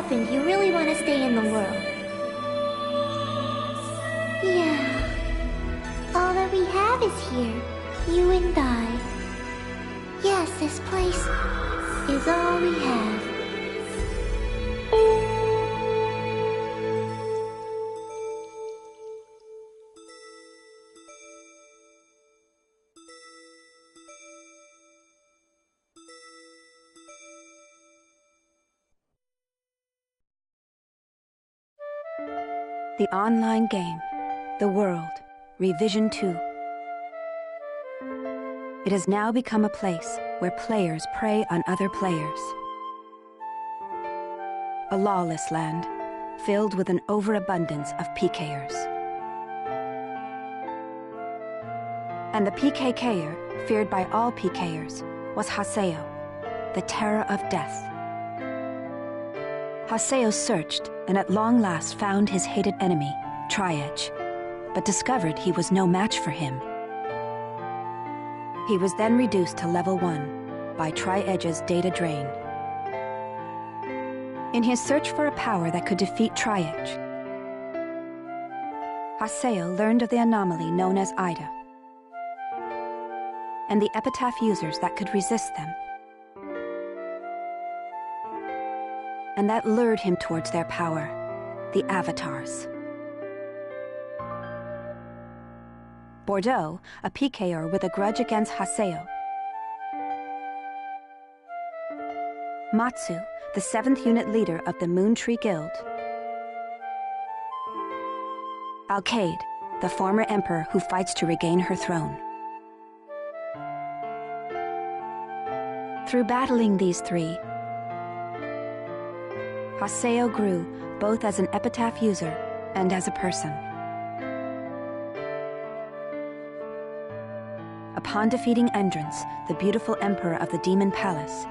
happened, you really want to stay in the world. Yeah. All that we have is here. You and I. Yes, this place is all we have. The online game, The World, Revision 2. It has now become a place where players prey on other players. A lawless land, filled with an overabundance of PKers. And the PKKer, feared by all PKers, was Haseo, the terror of death. Haseo searched and at long last found his hated enemy, Tri-Edge, but discovered he was no match for him. He was then reduced to level 1 by Tri-Edge's data drain. In his search for a power that could defeat Tri-Edge, Haseo learned of the anomaly known as Ida, and the epitaph users that could resist them. And that lured him towards their power, the Avatars. Bordeaux, a PKer with a grudge against Haseo. Matsu, the 7th unit leader of the Moon Tree Guild. Alkaid, the former emperor who fights to regain her throne. Through battling these three, Haseo grew both as an epitaph user and as a person. Upon defeating Endrance, the beautiful emperor of the Demon Palace,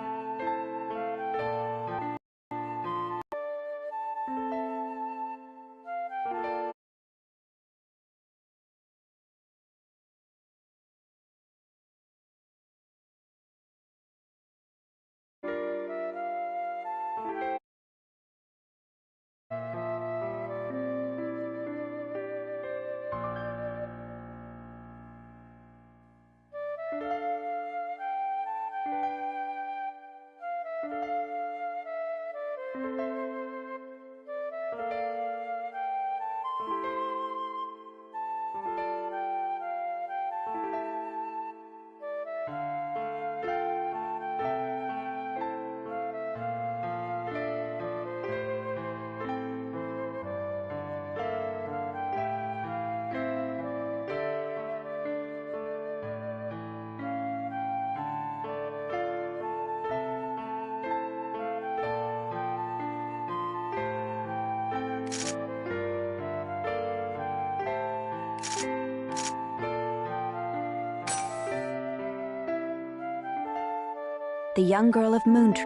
the young girl of Moon Tree,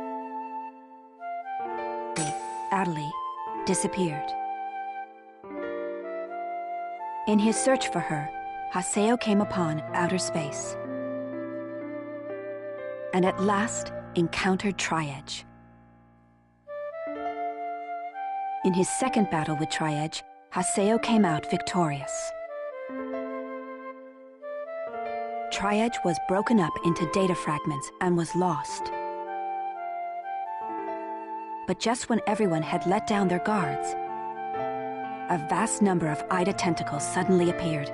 Adelie, disappeared. In his search for her, Haseo came upon outer space, and at last encountered Tri-Edge. In his second battle with Tri-Edge, Haseo came out victorious. Tri-Edge was broken up into data fragments and was lost. But just when everyone had let down their guards, a vast number of Ida tentacles suddenly appeared.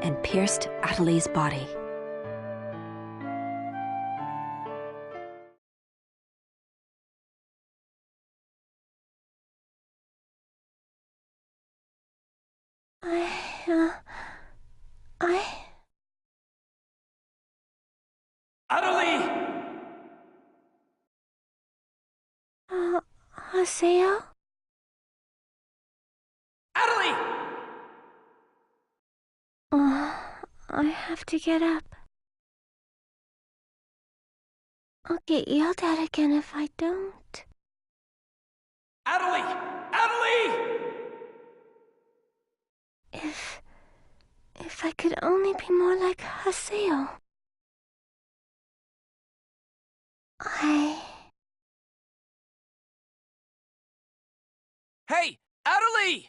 And pierced Adelie's body. Adelie! Haseo? Adelie! I have to get up. I'll get yelled at again if I don't. Adelie! Adelie! If I could only be more like Haseo. I... Hey, Adelie!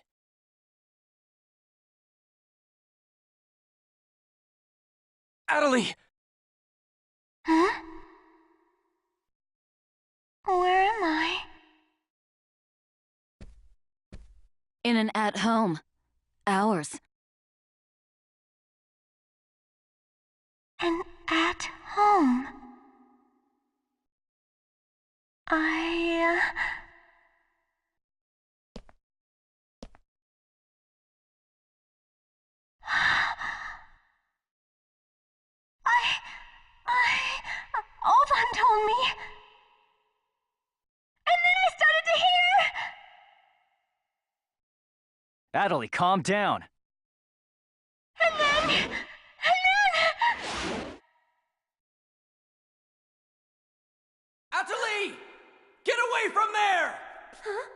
Adelie! Huh? Where am I? In an at-home. Ours. And at home. I... Oban told me. And then I started to hear... Adelie, calm down. And then... Adelie! Get away from there! Huh?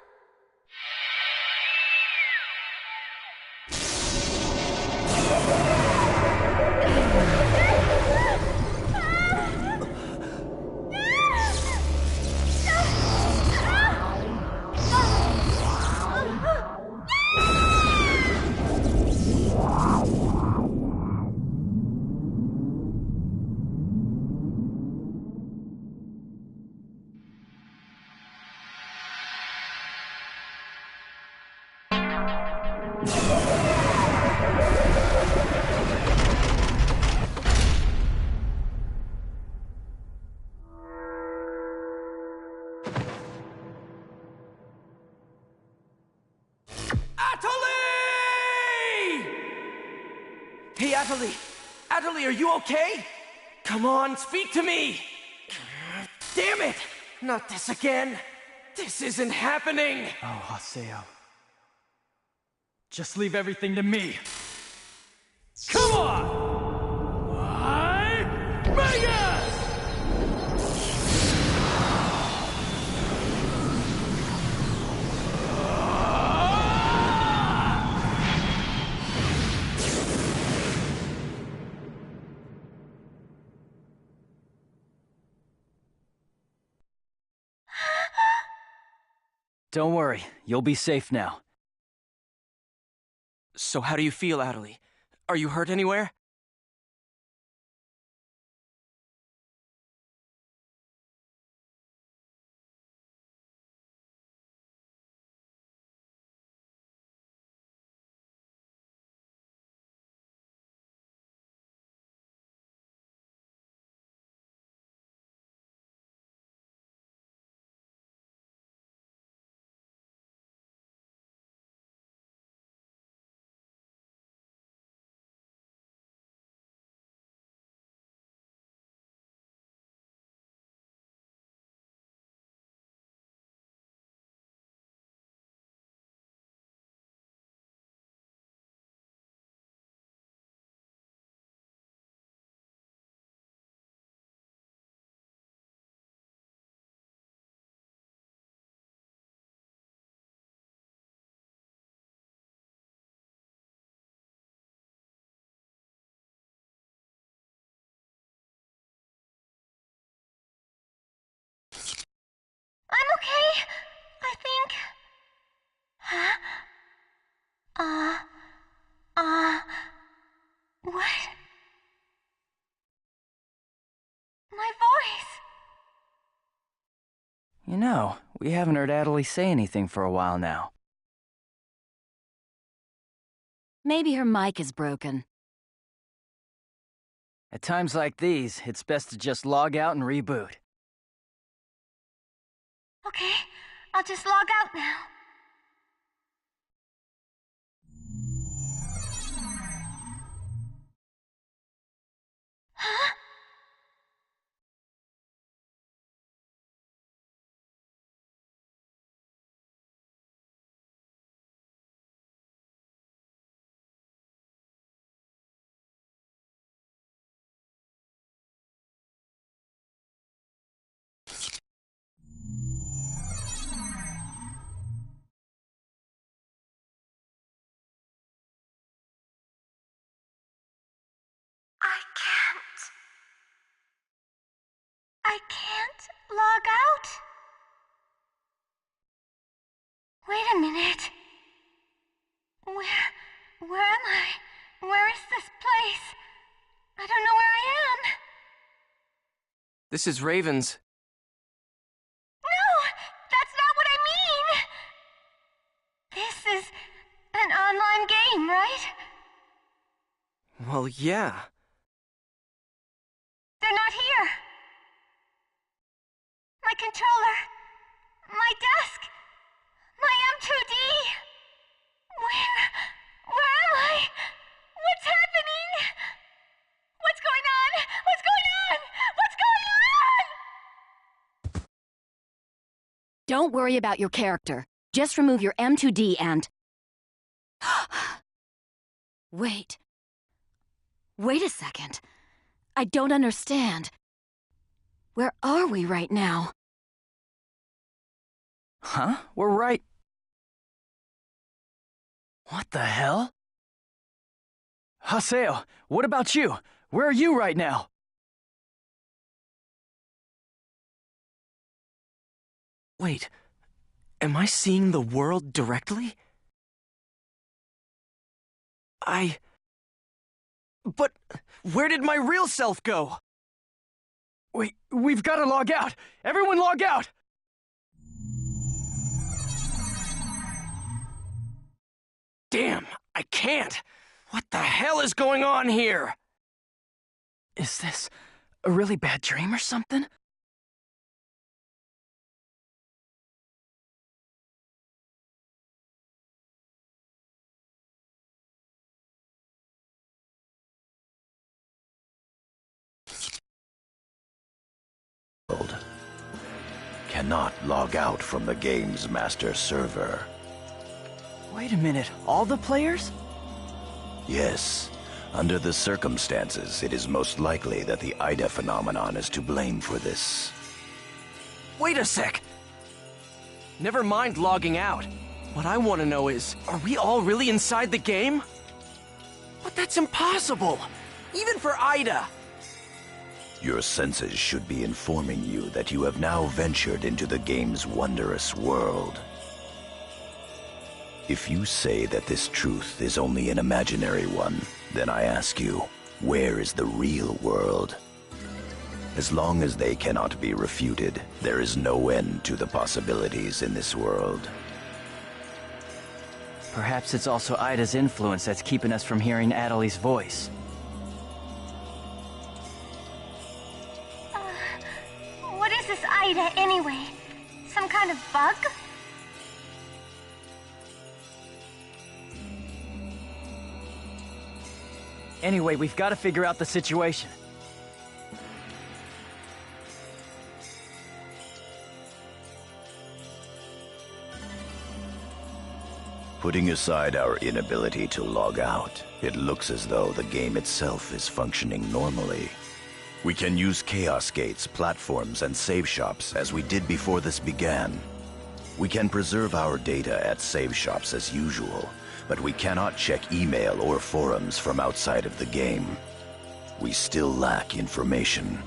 Adelie! Hey, Adelie! Adelie, are you okay? Come on, speak to me! Damn it! Not this again! This isn't happening! Oh, Haseo. Just leave everything to me. Come on! I... Vegas! Don't worry, you'll be safe now. So how do you feel, Adelie? Are you hurt anywhere? I'm okay, I think. Huh? What? My voice! You know, we haven't heard Adelie say anything for a while now. Maybe her mic is broken. At times like these, it's best to just log out and reboot. Okay, I'll just log out now. Huh? I can't log out. Wait a minute. Where am I? Where is this place? I don't know where I am. This is Raven's. No, that's not what I mean. This is an online game, right? Well, yeah. They're not here. My controller. My desk. My M2D. Where am I? What's happening? What's going on? What's going on? What's going on? Don't worry about your character. Just remove your M2D and... Wait. Wait a second. I don't understand. Where are we right now? Huh? We're right... What the hell? Haseo, what about you? Where are you right now? Wait, am I seeing the world directly? But where did my real self go? Wait, we've got to log out! Everyone log out! Damn, I can't! What the hell is going on here? Is this a really bad dream or something? Cannot log out from the game's master server. Wait a minute, all the players? Yes. Under the circumstances, it is most likely that the Ida phenomenon is to blame for this. Wait a sec! Never mind logging out. What I want to know is, are we all really inside the game? But that's impossible! Even for Ida! Your senses should be informing you that you have now ventured into the game's wondrous world. If you say that this truth is only an imaginary one, then I ask you, where is the real world? As long as they cannot be refuted, there is no end to the possibilities in this world. Perhaps it's also Ida's influence that's keeping us from hearing Adelie's voice. What is this Ida, anyway? Some kind of bug? Anyway, we've got to figure out the situation. Putting aside our inability to log out, it looks as though the game itself is functioning normally. We can use Chaos Gates, platforms, and save shops as we did before this began. We can preserve our data at save shops as usual, but we cannot check email or forums from outside of the game. We still lack information.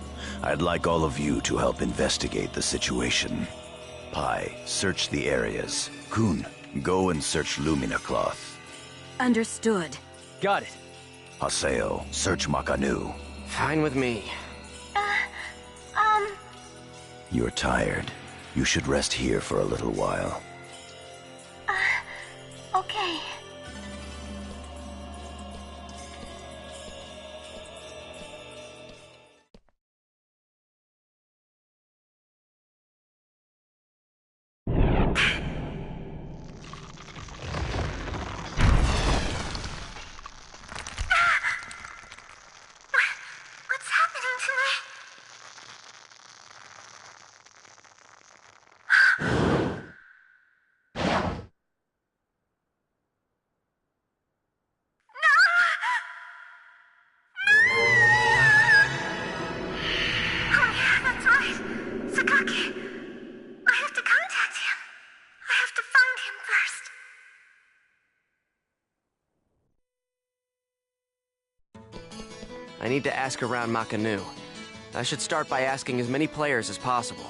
I'd like all of you to help investigate the situation. Pi, search the areas. Kun, go and search Lumina Cloth. Understood. Got it. Haseo, search Makanu. Fine with me. You're tired. You should rest here for a little while. Okay. What's happening to me? I need to ask around Makanu. I should start by asking as many players as possible.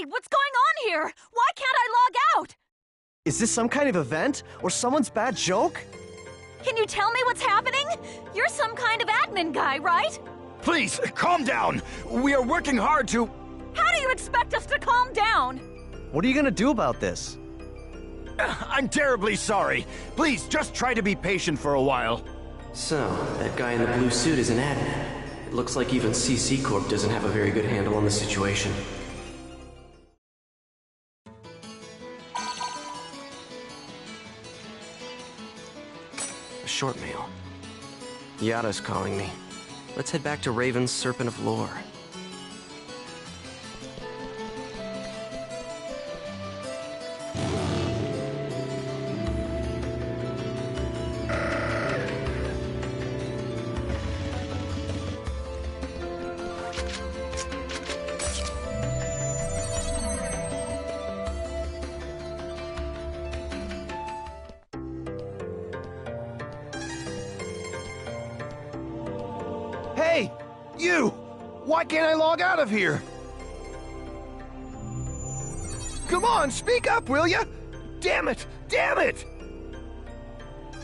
Hey, what's going on here? Why can't I log out? Is this some kind of event? Or someone's bad joke? Can you tell me what's happening? You're some kind of admin guy, right? Please, calm down. We are working hard to... How do you expect us to calm down? What are you gonna do about this? I'm terribly sorry. Please, just try to be patient for a while. So, that guy in the blue suit is an admin. It looks like even CC Corp doesn't have a very good handle on the situation. A short mail. Yada's calling me. Let's head back to Raven's Serpent of Lore. Hey! You! Why can't I log out of here? Come on, speak up, will ya? Damn it! Damn it!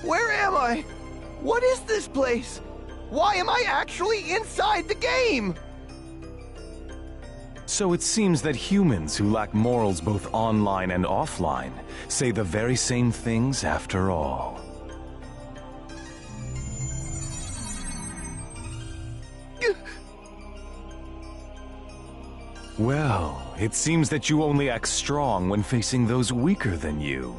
Where am I? What is this place? Why am I actually inside the game? So it seems that humans who lack morals both online and offline say the very same things after all. Well, it seems that you only act strong when facing those weaker than you.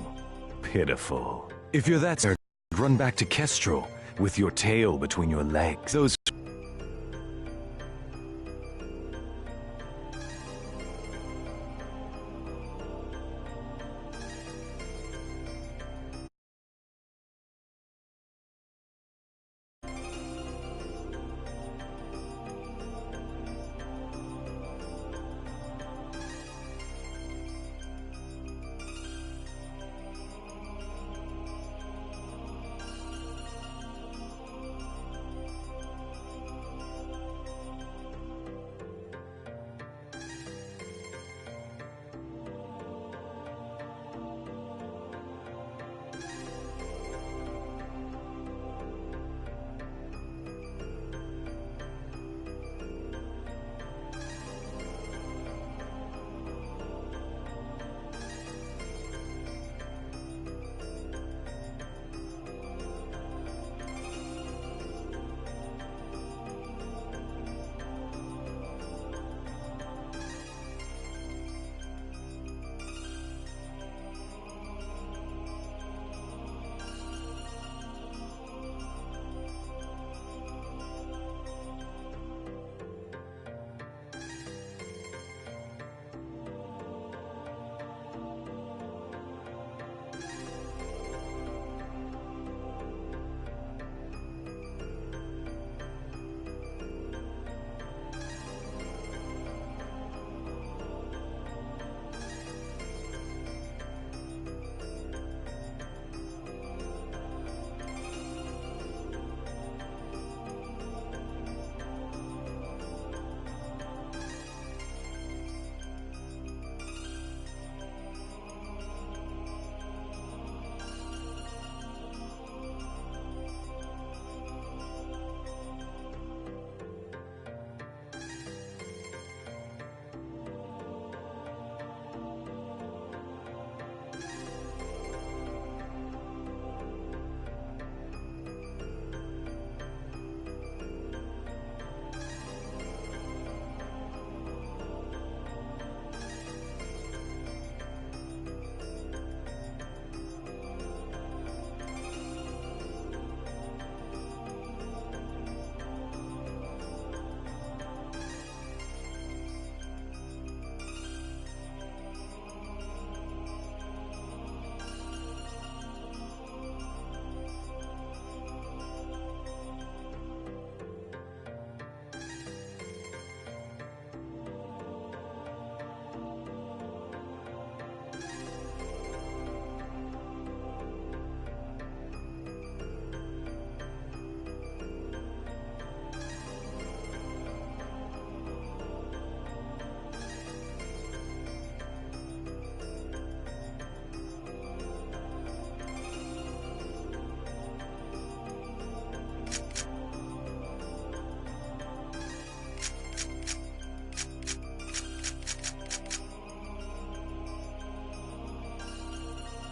Pitiful. If you're that scared, run back to Kestrel with your tail between your legs. Those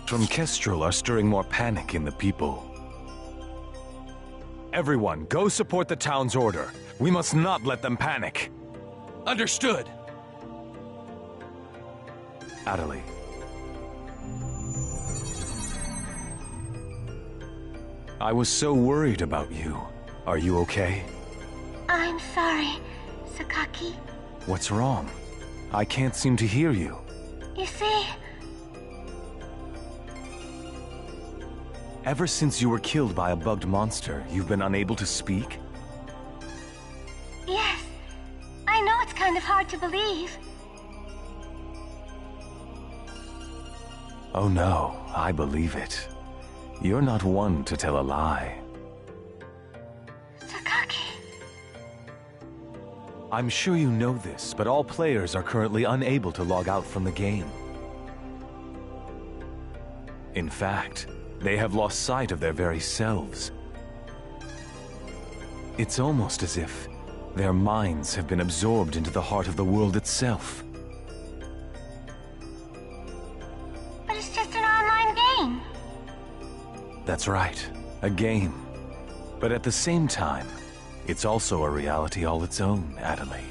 from Kestrel are stirring more panic in the people. Everyone, go support the town's order. We must not let them panic. Understood. Adelie. I was so worried about you. Are you okay? I'm sorry, Sakaki. What's wrong? I can't seem to hear you. You see, Ever since you were killed by a bugged monster, you've been unable to speak? yes, I know it's kind of hard to believe. Oh no, I believe it. You're not one to tell a lie. Sakaki. I'm sure you know this, but all players are currently unable to log out from the game. In fact, they have lost sight of their very selves. It's almost as if their minds have been absorbed into the heart of the world itself. But it's just an online game. That's right, a game. But at the same time, it's also a reality all its own, Adelie.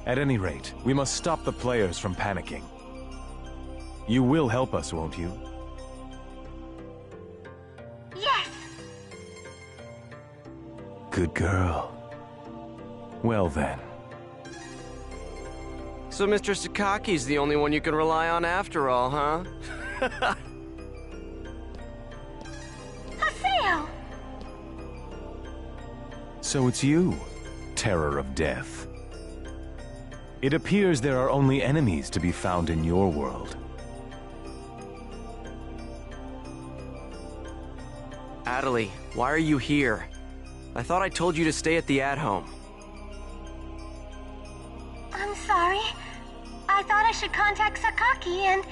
At any rate, we must stop the players from panicking. You will help us, won't you? Yes. Good girl. Well then. So Mr. Sakaki's the only one you can rely on after all, huh? Haseo! So it's you, Terror of Death. It appears there are only enemies to be found in your world. Adelie, why are you here? I thought I told you to stay at the at-home. I'm sorry. I thought I should contact Sakaki and...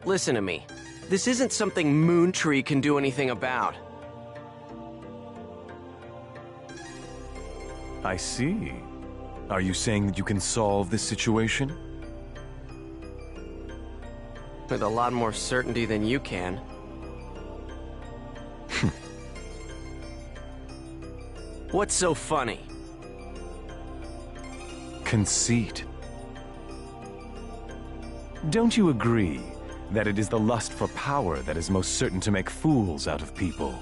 Listen to me. This isn't something Moontree can do anything about. I see. Are you saying that you can solve this situation? With a lot more certainty than you can. What's so funny? Conceit. Don't you agree that it is the lust for power that is most certain to make fools out of people?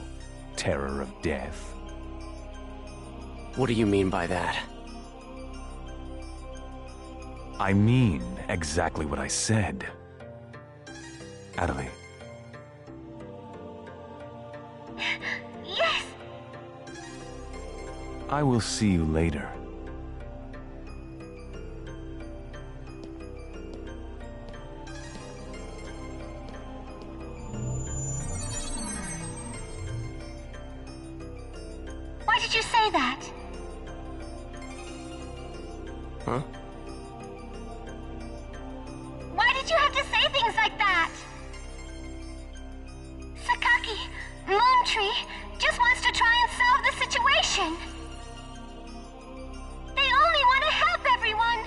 Terror of Death. What do you mean by that? I mean exactly what I said. Adelie. Yes! I will see you later. Why did you say that? Huh? Why did you have to say things like that? Sakaki, Moontree, just wants to try and solve the situation. They only want to help everyone.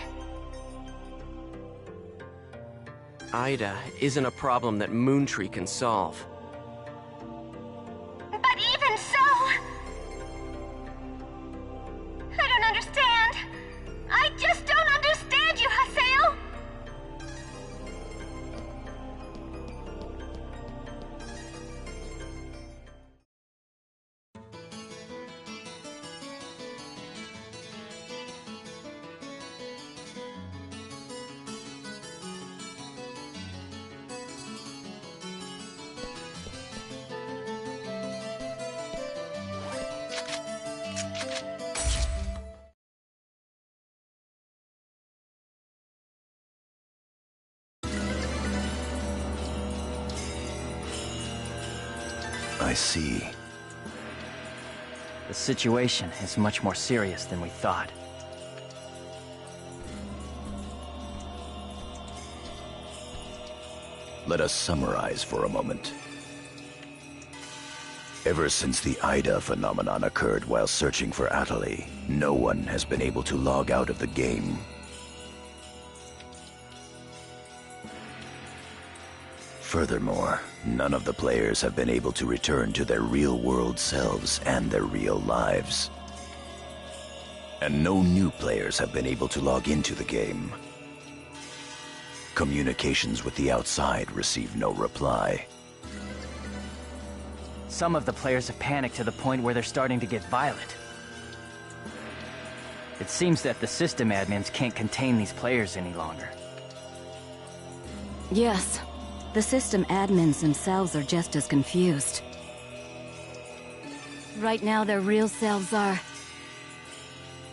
Ida isn't a problem that Moontree can solve. But even so... I don't understand. I just don't understand you, Haseo. I see. The situation is much more serious than we thought. Let us summarize for a moment. Ever since the Ida phenomenon occurred while searching for Adelie, no one has been able to log out of the game. Furthermore, none of the players have been able to return to their real-world selves and their real lives. And no new players have been able to log into the game. Communications with the outside receive no reply. Some of the players have panicked to the point where they're starting to get violent. It seems that the system admins can't contain these players any longer. Yes, the system admins themselves are just as confused. Right now, their real selves are...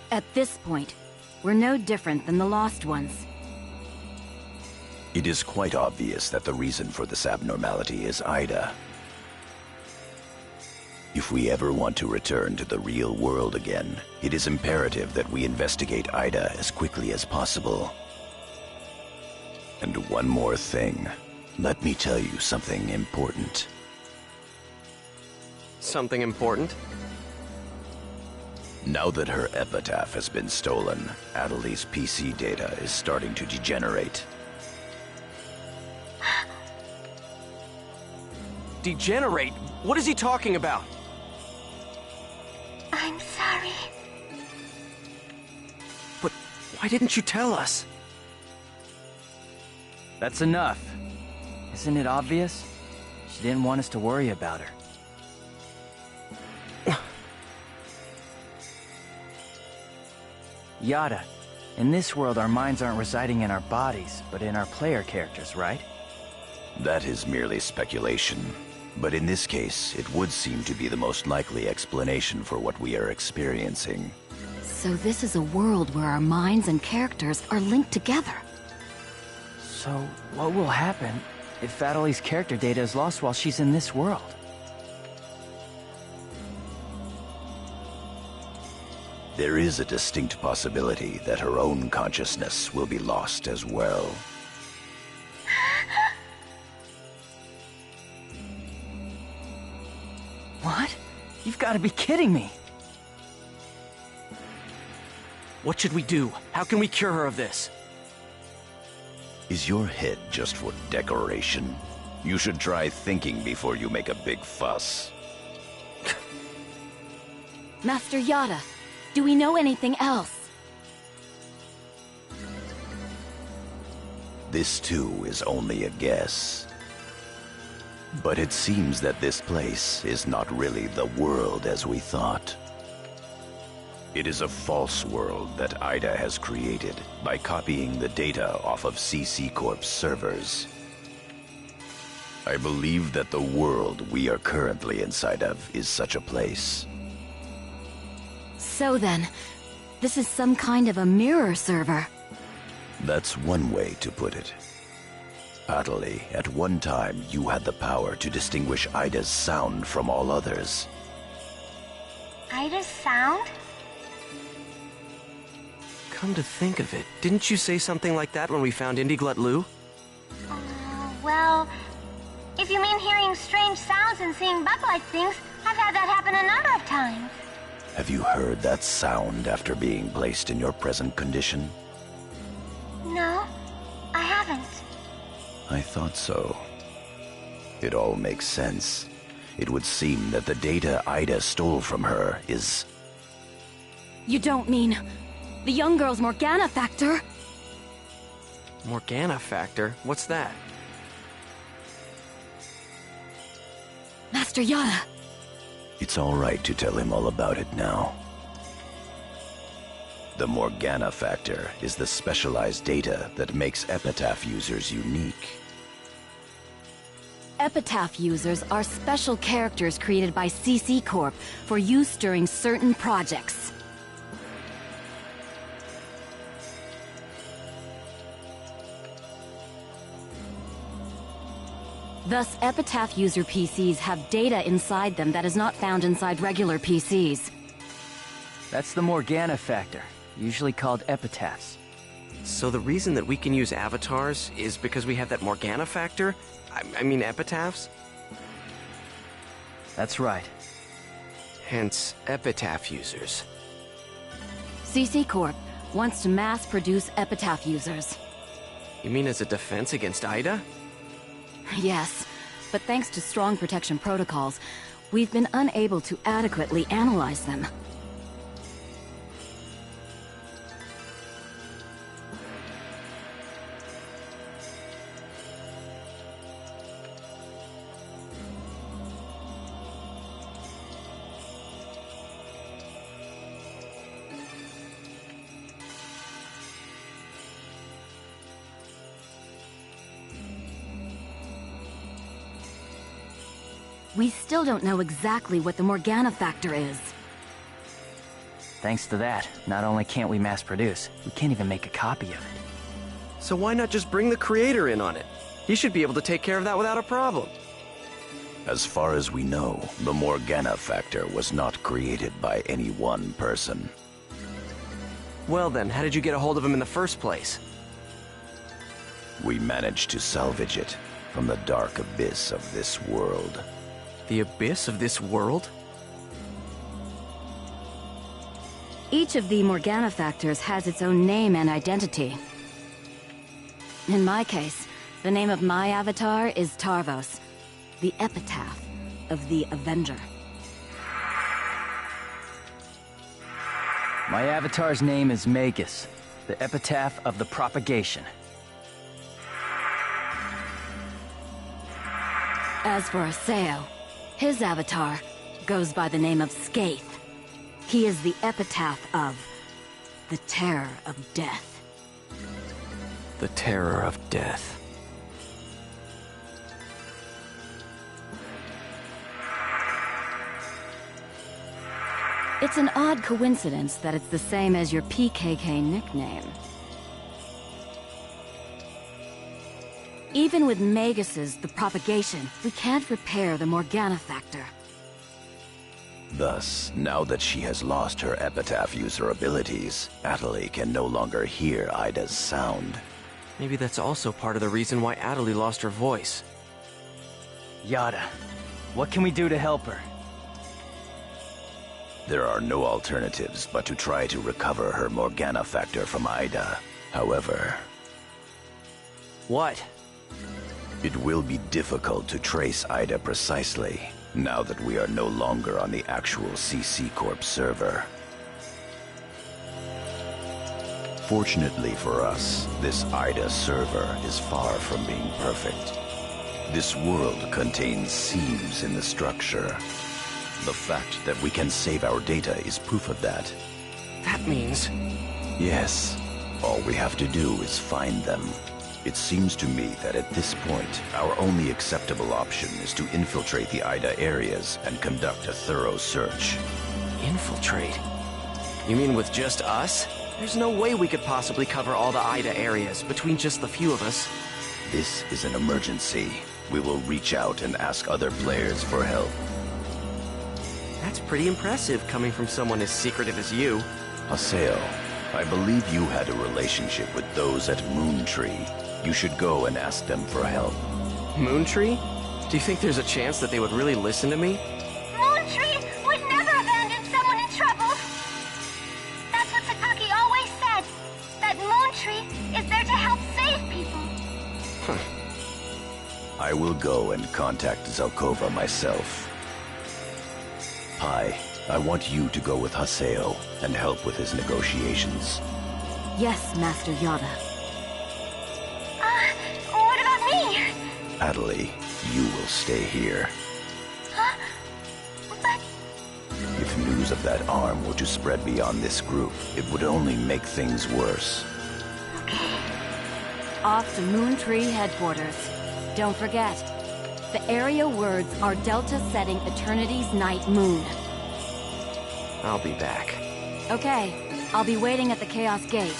At this point, we're no different than the Lost Ones. It is quite obvious that the reason for this abnormality is Ida. If we ever want to return to the real world again, it is imperative that we investigate Ida as quickly as possible. And one more thing. Let me tell you something important. Something important? Now that her epitaph has been stolen, Adelie's PC data is starting to degenerate. Degenerate? What is he talking about? I'm sorry. But why didn't you tell us? That's enough. Isn't it obvious? She didn't want us to worry about her. Yada, in this world our minds aren't residing in our bodies, but in our player characters, right? That is merely speculation. But in this case, it would seem to be the most likely explanation for what we are experiencing. So this is a world where our minds and characters are linked together. So, what will happen if Adelie's character data is lost while she's in this world? There is a distinct possibility that her own consciousness will be lost as well. What? You've got to be kidding me! What should we do? How can we cure her of this? Is your head just for decoration? You should try thinking before you make a big fuss. Master Yada, do we know anything else? This too is only a guess. But it seems that this place is not really the world as we thought. It is a false world that Ida has created by copying the data off of CC Corp's servers. I believe that the world we are currently inside of is such a place. So then, this is some kind of a mirror server. That's one way to put it. Adelie, at one time you had the power to distinguish Ida's sound from all others. Ida's sound? Come to think of it, didn't you say something like that when we found Indiglut Lu? Well, if you mean hearing strange sounds and seeing bug-like things, I've had that happen a number of times. Have you heard that sound after being placed in your present condition? No, I haven't. I thought so. It all makes sense. It would seem that the data Ida stole from her is... You don't mean... the young girl's Morgana factor? Morgana factor? What's that? Master Yada. It's all right to tell him all about it now. The Morgana factor is the specialized data that makes Epitaph users unique. Epitaph users are special characters created by CC Corp for use during certain projects. Thus, Epitaph user PCs have data inside them that is not found inside regular PCs. That's the Morgana factor, usually called epitaphs. So the reason that we can use avatars is because we have that Morgana factor? I mean epitaphs? That's right. Hence, epitaph users. CC Corp wants to mass-produce Epitaph users. You mean as a defense against Ida? Yes, but thanks to strong protection protocols, we've been unable to adequately analyze them. We still don't know exactly what the Morgana factor is. Thanks to that, not only can't we mass produce, we can't even make a copy of it. So why not just bring the creator in on it? He should be able to take care of that without a problem. As far as we know, the Morgana factor was not created by any one person. Well then, how did you get a hold of him in the first place? We managed to salvage it from the dark abyss of this world. The abyss of this world? Each of the Morgana factors has its own name and identity. In my case, the name of my avatar is Tarvos, the epitaph of the Avenger. My avatar's name is Magus, the epitaph of the propagation. As for Haseo, his avatar goes by the name of Skaith. He is the epitaph of the terror of death. The terror of death. It's an odd coincidence that it's the same as your PKK nickname. Even with Magus's The Propagation, we can't repair the Morgana factor. Thus, now that she has lost her epitaph user abilities, Atali can no longer hear Ida's sound. Maybe that's also part of the reason why Atali lost her voice. Yada, what can we do to help her? There are no alternatives but to try to recover her Morgana factor from Ida. However... What? It will be difficult to trace Ida precisely, now that we are no longer on the actual CC Corp server. Fortunately for us, this Ida server is far from being perfect. This world contains seams in the structure. The fact that we can save our data is proof of that. That means... Yes. All we have to do is find them. It seems to me that at this point, our only acceptable option is to infiltrate the Ida areas and conduct a thorough search. Infiltrate? You mean with just us? There's no way we could possibly cover all the Ida areas between just the few of us. This is an emergency. We will reach out and ask other players for help. That's pretty impressive coming from someone as secretive as you. Haseo, I believe you had a relationship with those at Moontree. You should go and ask them for help. Moontree? Do you think there's a chance that they would really listen to me? Moontree would never abandon someone in trouble. That's what Sakaki always said. That Moontree is there to help save people. I will go and contact Zelkova myself. Hi, I want you to go with Haseo and help with his negotiations. Yes, Master Yada. What about me? Atali, you will stay here. Huh? But... If news of that arm were to spread beyond this group, it would only make things worse. Okay. Off to Moontree headquarters. Don't forget, the area words are Delta setting Eternity's night moon. I'll be back. Okay, I'll be waiting at the Chaos Gate.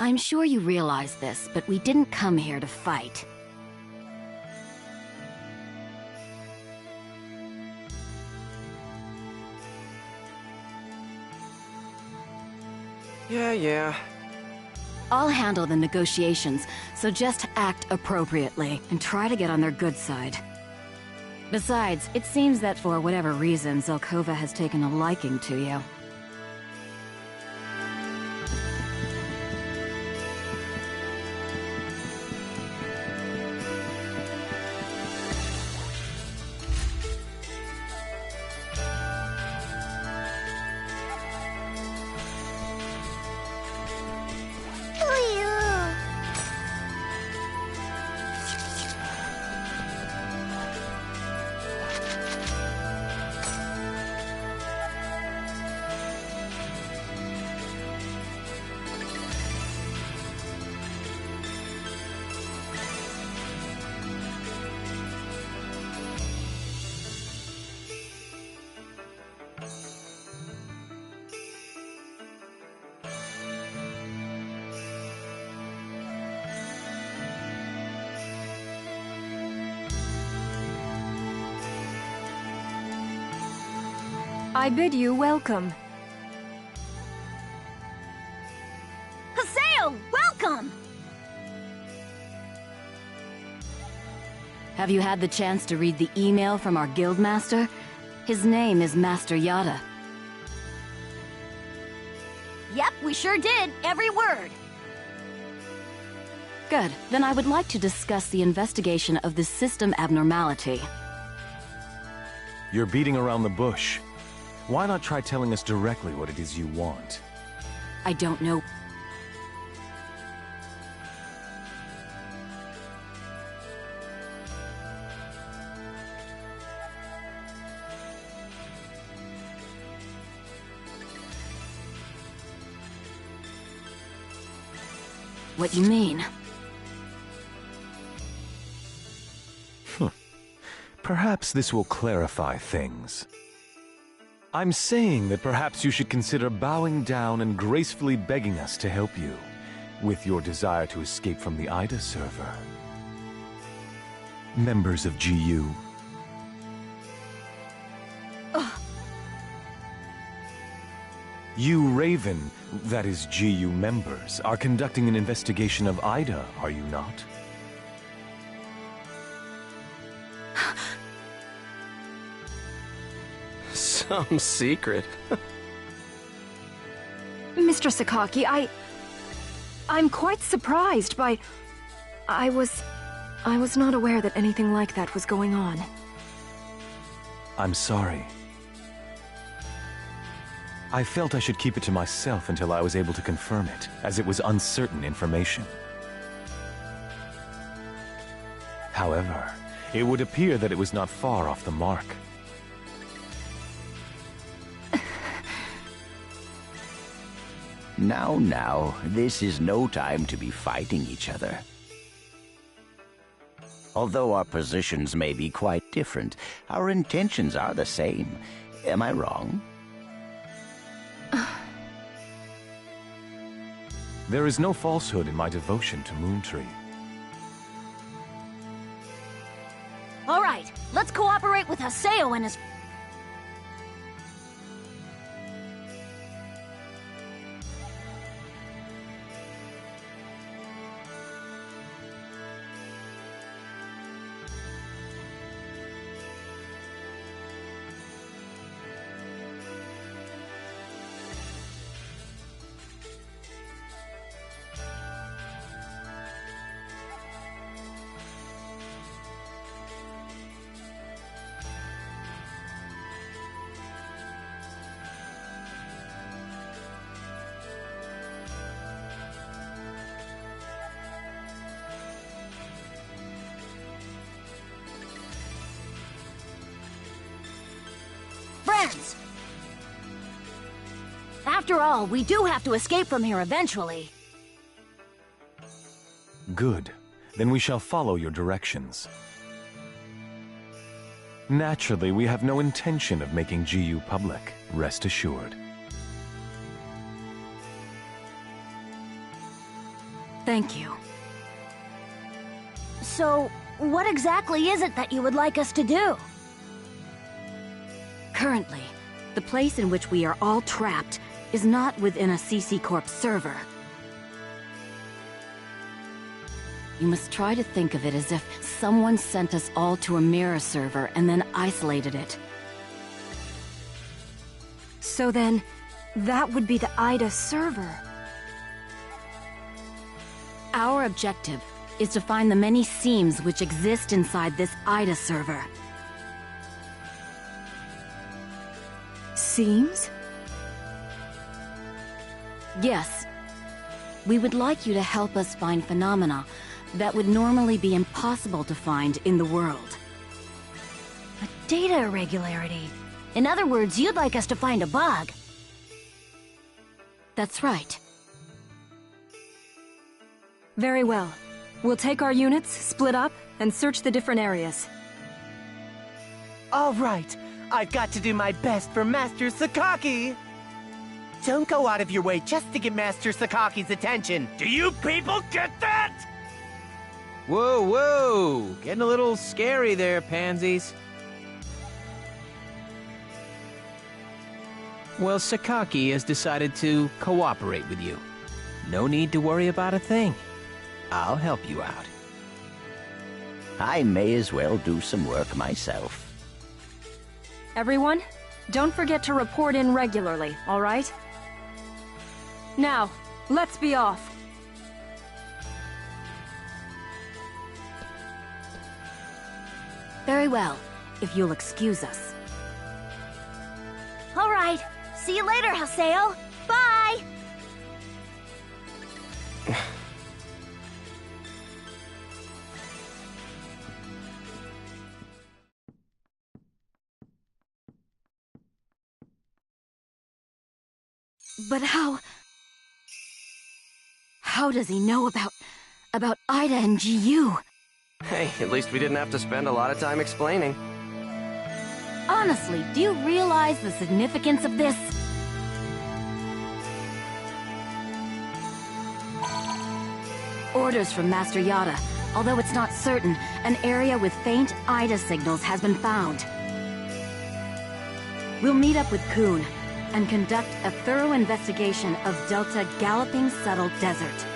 I'm sure you realize this, but we didn't come here to fight. Yeah. I'll handle the negotiations, so just act appropriately and try to get on their good side. Besides, it seems that for whatever reason, Zelkova has taken a liking to you. I bid you welcome. Haseo, welcome! Have you had the chance to read the email from our guildmaster? His name is Master Yada. Yep, we sure did. Every word. Good. Then I would like to discuss the investigation of this system abnormality. You're beating around the bush. Why not try telling us directly what it is you want? I don't know. What you mean? Perhaps this will clarify things. I'm saying that perhaps you should consider bowing down and gracefully begging us to help you with your desire to escape from the Ida server. Members of GU. You Raven, that is GU members, are conducting an investigation of Ida, are you not? Some secret. Mr. Sakaki, I'm quite surprised by... I was not aware that anything like that was going on. I'm sorry. I felt I should keep it to myself until I was able to confirm it, as it was uncertain information. However, it would appear that it was not far off the mark. Now, this is no time to be fighting each other. Although our positions may be quite different, our intentions are the same. Am I wrong? There is no falsehood in my devotion to Moontree. All right, let's cooperate with Haseo and his... Friends! After all, we do have to escape from here eventually. Good. Then we shall follow your directions. Naturally, we have no intention of making GU public, rest assured. Thank you. So, what exactly is it that you would like us to do? Currently, the place in which we are all trapped is not within a CC Corp server. You must try to think of it as if someone sent us all to a mirror server and then isolated it. So then, that would be the Ida server. Our objective is to find the many seams which exist inside this Ida server. Seems? Yes. We would like you to help us find phenomena that would normally be impossible to find in the world. A data irregularity. In other words, you'd like us to find a bug. That's right. Very well. We'll take our units, split up, and search the different areas. All right, I've got to do my best for Master Sakaki. Don't go out of your way just to get Master Sakaki's attention. Do you people get that? Whoa, whoa! Getting a little scary there, pansies. Well, Sakaki has decided to cooperate with you. No need to worry about a thing. I'll help you out. I may as well do some work myself. Everyone, don't forget to report in regularly, all right? Now, let's be off. Very well, if you'll excuse us. All right. See you later, Haseo. Bye! But how does he know about Ida and GU? Hey, at least we didn't have to spend a lot of time explaining. Honestly, do you realize the significance of this? Orders from Master Yada. Although it's not certain, an area with faint Ida signals has been found. We'll meet up with Kuhn and conduct a thorough investigation of Delta Galloping Settled Desert.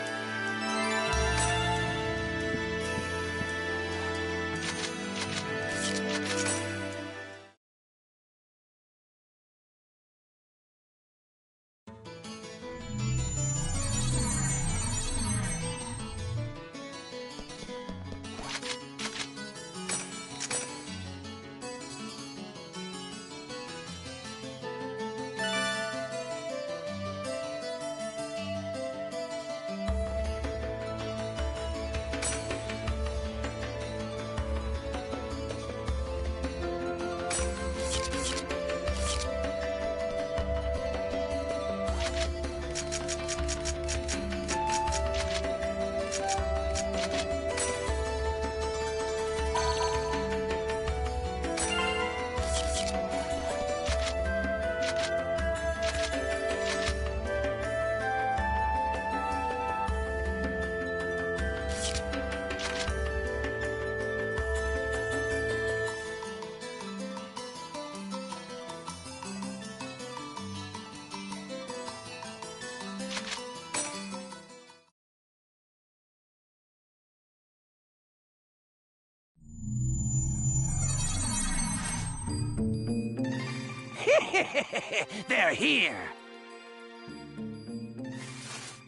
They're here!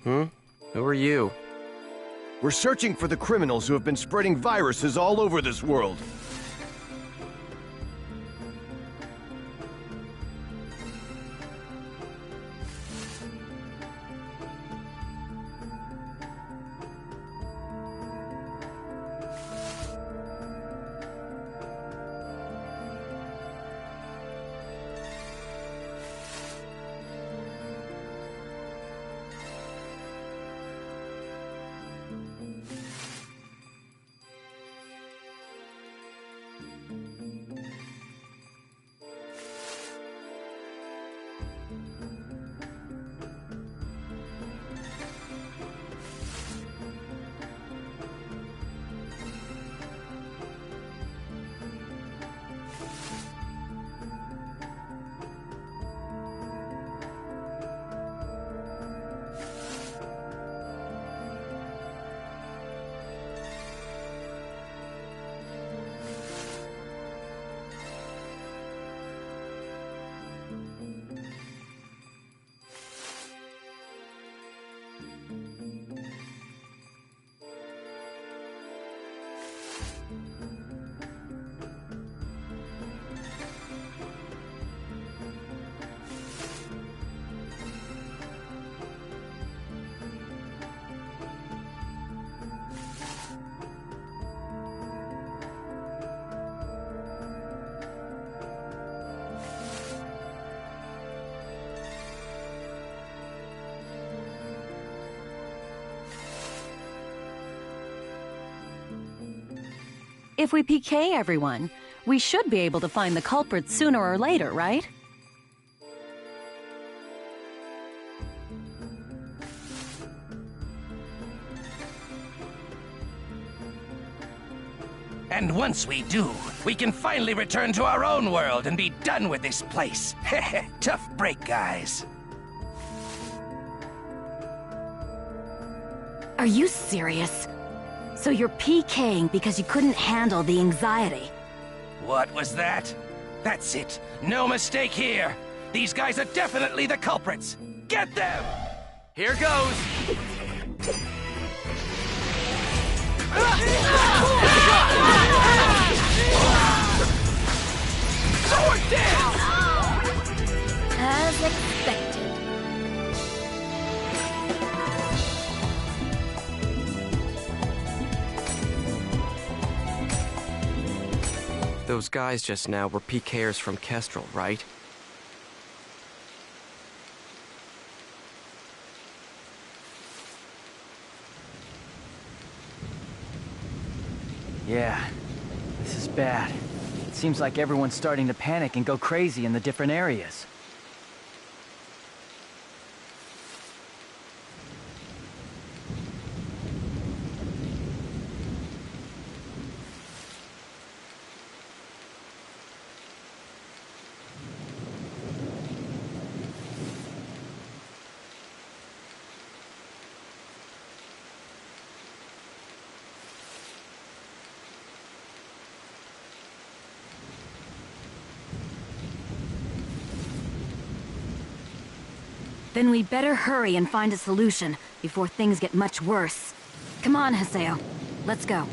Who are you? We're searching for the criminals who have been spreading viruses all over this world. If we PK everyone, we should be able to find the culprits sooner or later, right? And once we do, we can finally return to our own world and be done with this place. Tough break, guys. Are you serious? So you're PKing because you couldn't handle the anxiety? What was that? That's it. No mistake here. These guys are definitely the culprits. Get them! Here goes. Sword dance! As expected. Those guys just now were PKers from Kestrel, right? Yeah, this is bad. It seems like everyone's starting to panic and go crazy in the different areas. Then we better hurry and find a solution before things get much worse. Come on, Haseo. Let's go.